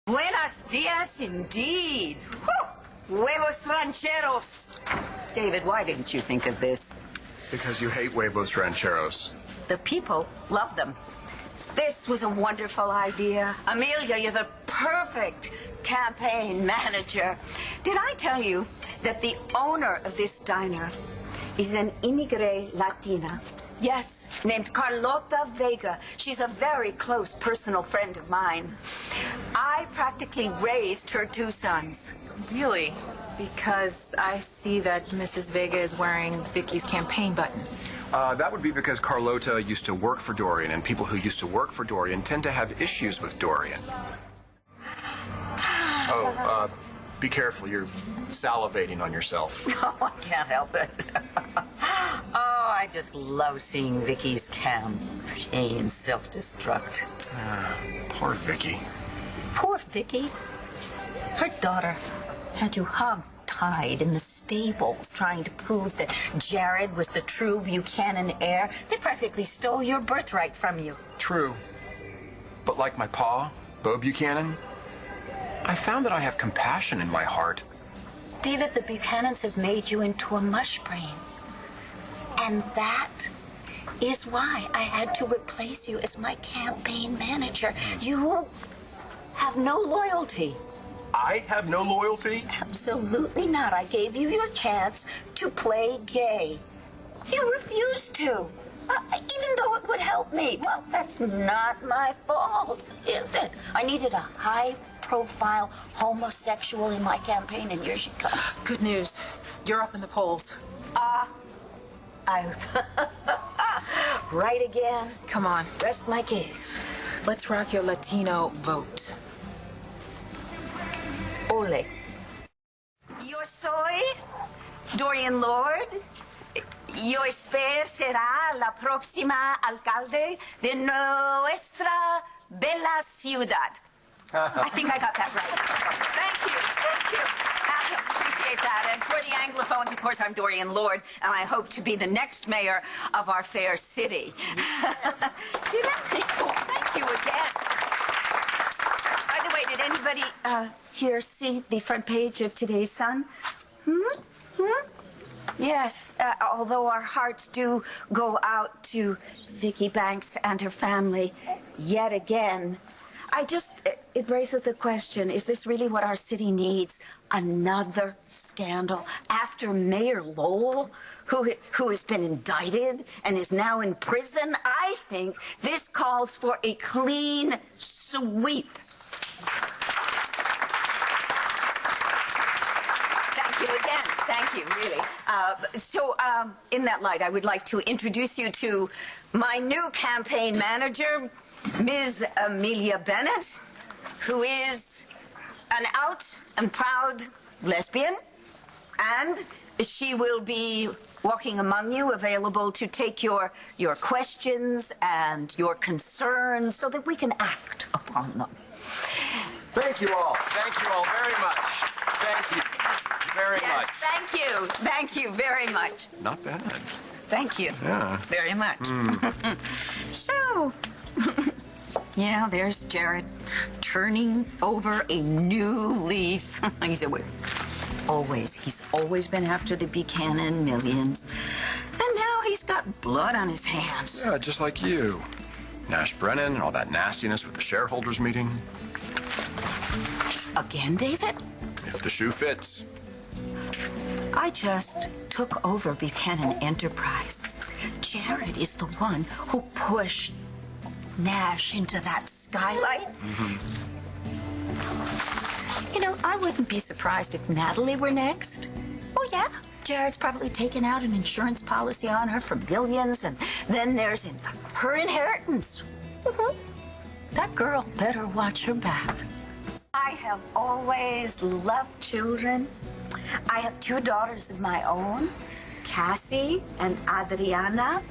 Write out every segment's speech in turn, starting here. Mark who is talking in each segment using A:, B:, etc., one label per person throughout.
A: Buenos dias indeed. Whew. Huevos rancheros. David, why didn't you think of this?
B: Because you hate huevos rancheros.
A: The people love them. This was a wonderful idea. Amelia, you're the perfect campaign manager. Did I tell you that the owner of this diner is an immigrant Latina? Yes, named Carlota Vega. She's a very close personal friend of mine. I practically raised her two sons.
C: Really? Because I see that Mrs. Vega is wearing Viki's campaign button.
B: That would be because Carlota used to work for Dorian, and people who used to work for Dorian tend to have issues with Dorian. Oh, be careful. You're salivating on yourself.
A: Oh, I can't help it. Oh, I just love seeing Viki's campaign self-destruct.
B: Poor Viki.
A: Poor Viki. Her daughter had you hog-tied in the stables trying to prove that Jared was the true Buchanan heir. They practically stole your birthright from you.
B: True. But like my pa, Bo Buchanan, I found that I have compassion in my heart.
A: David, the Buchanans have made you into a mush brain. And that is why I had to replace you as my campaign manager. You have no loyalty.
B: I have no loyalty?
A: Absolutely not. I gave you your chance to play gay. You refused to, even though it would help me. Well, that's not my fault, is it? I needed a high-profile homosexual in my campaign, and here she comes.
C: Good news. You're up in the polls.
A: Right again.
C: Come on.
A: Rest my case.
C: Let's rock your Latino vote.
A: Ole. Yo soy Dorian Lord. Yo espero será la próxima alcalde de nuestra bella ciudad. I think I got that right. Thank you. Thank you. I appreciate that. And for the Anglophones, of course, I'm Dorian Lord, and I hope to be the next mayor of our fair city. Thank you again. By the way, did anybody here see the front page of today's Sun? Yes, although our hearts do go out to Viki Banks and her family yet again. It raises the question, is this really what our city needs? Another scandal after Mayor Lowell, who has been indicted and is now in prison? I think this calls for a clean sweep. Thank you again. Thank you, really. In that light, I would like to introduce you to my new campaign manager, Ms. Amelia Bennett, who is an out and proud lesbian, and she will be walking among you, available to take your questions and your concerns so that we can act upon them.
B: Thank you all. Thank you all very much. Thank you very much.
A: Thank you. Thank you very much.
B: Not bad.
A: Thank you.
B: Yeah.
A: Very much. So, yeah, there's Jared turning over a new leaf. He's always been after the Buchanan millions. And now he's got blood on his hands.
B: Yeah, just like you. Nash Brennan and all that nastiness with the shareholders meeting.
A: Again, David?
B: If the shoe fits.
A: I just took over Buchanan Enterprise. Jared is the one who pushed Nash into that skylight. You know, I wouldn't be surprised if Natalie were next. Oh, yeah. Jared's probably taken out an insurance policy on her for millions, and then there's her inheritance. That girl better watch her back. I have always loved children. I have two daughters of my own, Cassie and Adriana.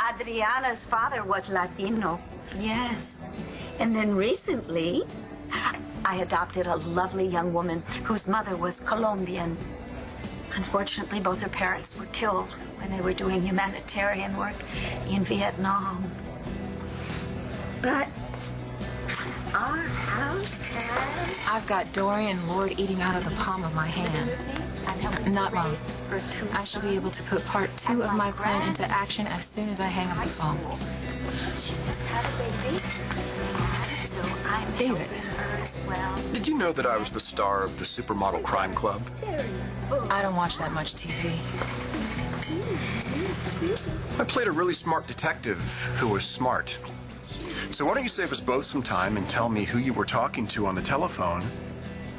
A: Adriana's father was Latino, yes. And then recently, I adopted a lovely young woman whose mother was Colombian. Unfortunately, both her parents were killed when they were doing humanitarian work in Vietnam. But our house has
C: I've got Dorian Lord eating out of the palm of my hand. Not long. I should be able to put part 2 of my plan into action as soon as I hang up the phone.
A: She just had a baby. So I'm
C: David.
A: her as well.
B: Did you know that I was the star of the Supermodel Crime Club?
C: I don't watch that much TV.
B: I played a really smart detective who was smart. So why don't you save us both some time and tell me who you were talking to on the telephone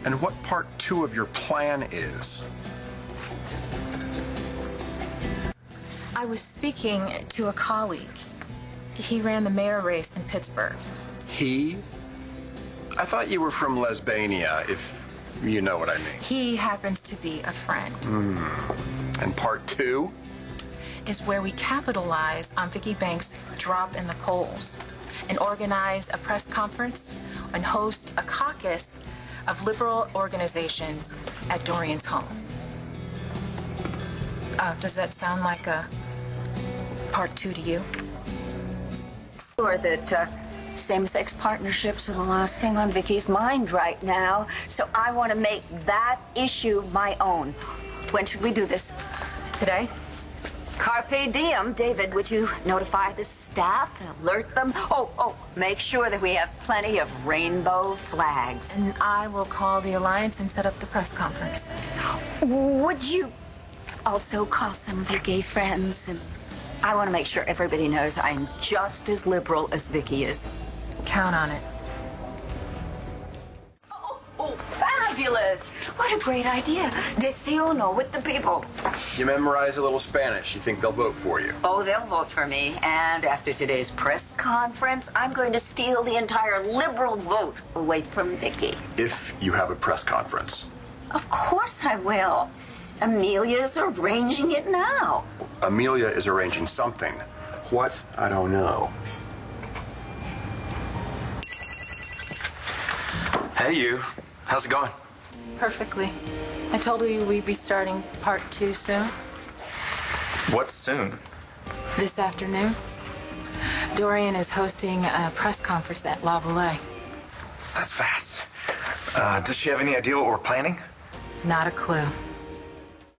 B: and what part 2 of your plan is?
C: I was speaking to a colleague. He ran the mayor race in Pittsburgh.
B: He? I thought you were from Lesbania, if you know what I mean.
C: He happens to be a friend.
B: And part 2?
C: Is where we capitalize on Viki Banks' drop in the polls and organize a press conference and host a caucus of liberal organizations at Dorian's home. Does that sound like a part 2 to you?
A: Sure that same-sex partnerships are the last thing on Vicky's mind right now, so I want to make that issue my own. When should we do this?
C: Today?
A: Carpe diem. David, would you notify the staff and alert them? Oh, make sure that we have plenty of rainbow flags.
C: And I will call the Alliance and set up the press conference.
A: Would you also call some of your gay friends? And I want to make sure everybody knows I'm just as liberal as Vicky is.
C: Count on it.
A: Oh, fabulous! What a great idea. Desayuno with the people.
B: You memorize a little Spanish. You think they'll vote for you?
A: Oh, they'll vote for me. And after today's press conference, I'm going to steal the entire liberal vote away from Vicky.
B: If you have a press conference.
A: Of course I will. Amelia's arranging it now.
B: Amelia is arranging something. What? I don't know.
D: Hey, you. How's it going?
C: Perfectly. I told you we'd be starting part 2 soon.
D: What's soon?
C: This afternoon. Dorian is hosting a press conference at LaBoulaie.
D: That's fast. Does she have any idea what we're planning?
C: Not a clue.